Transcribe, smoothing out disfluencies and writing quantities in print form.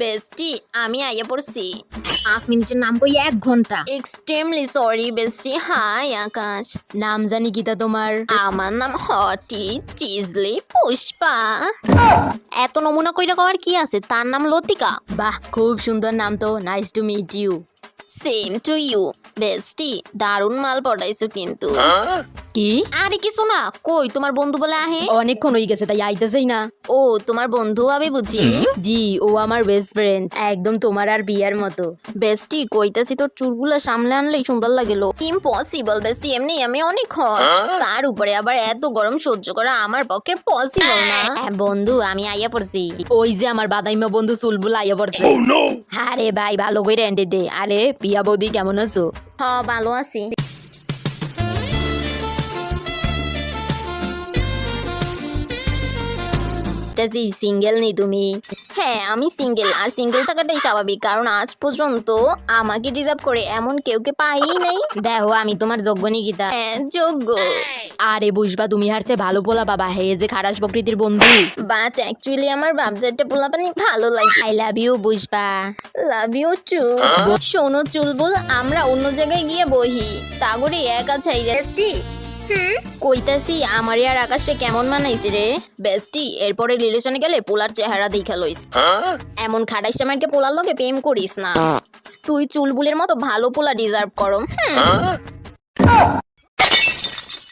বেস্টি আমি আইয়া পড়ছি। 5 মিনিটের নাম কই 1 ঘন্টা। Extremely sorry বেস্টি। হাই আকাশ। নাম জানি কিতা তোমার? আমার নাম হটি চিজলি পুষ্পা। এত নমুনা কইরা কওয়ার কি আছে? তার নাম লতিকা। বাহ, খুব সুন্দর নাম তো। Nice to meet you. Same to you bestie. দারুণ মাল পড়াইছো কিন্তু। কি? আরে কিছু না, কই তোমার বন্ধু বলে আহে? অনেকক্ষণ হয়ে গেছে তাই আইতেছেই না। ও তোমার বন্ধু হবে বুঝি। জি, ও আমার বেস্ট ফ্রেন্ড, একদম তোমার আর বিয়ার মতো। বেস্টি কইতাছি তোর চুলগুলা সামলে আনলেই সুন্দর লাগেলো। ইম্পসিবল বেস্টি, এমনি আমি অনেক হট, তার উপরে আবার এত গরম সহ্য করা আমার পক্ষে পসিবল না। বন্ধু আমি আইয়া পড়ছি। ওই যে আমার বাদাইমা বন্ধু চুলবুলা আইয়া পড়ছে। আরে ভাই ভালো করে এন্ডে দে। আরে পিয়া বৌদি কেমন আছো? হ ভালো আছি। সিঙ্গেল নেই তুমি? হ্যাঁ আমি সিঙ্গেল, আর সিঙ্গেল থাকাটাই স্বাভাবিক, কারণ আজ পর্যন্ত আমাকে ডিজার্ভ করে এমন কেউকে পাই নাই। দেখো আমি তোমার যোগ্য নিকিতা। হ্যাঁ যোগ্য। আরে বুঝবা তুমি হারছে ভালো পোলা বাবা, হে যে খারাস প্রকৃতির বন্ধু। বাট অ্যাকচুয়ালি আমার বাপজারটা পোলাপানি ভালো লাগে। আই লাভ ইউ বুঝবা। Love you too. শোনো চুলবুল, আমরা অন্য জায়গায় গিয়ে বহি, তাগরে একা ছাই রেস্টি। কইতাছি আমারে আর আকাশে কেমন মানাইছে রে বেস্টি। এরপরে রিলেশনে গেলে পোলার চেহারা দেখা লইস। এমন খাটাইস আমাকে পোলার লগে প্রেম করিস না। তুই চুলবুলের মতো ভালো পোলা ডিজার্ভ করম।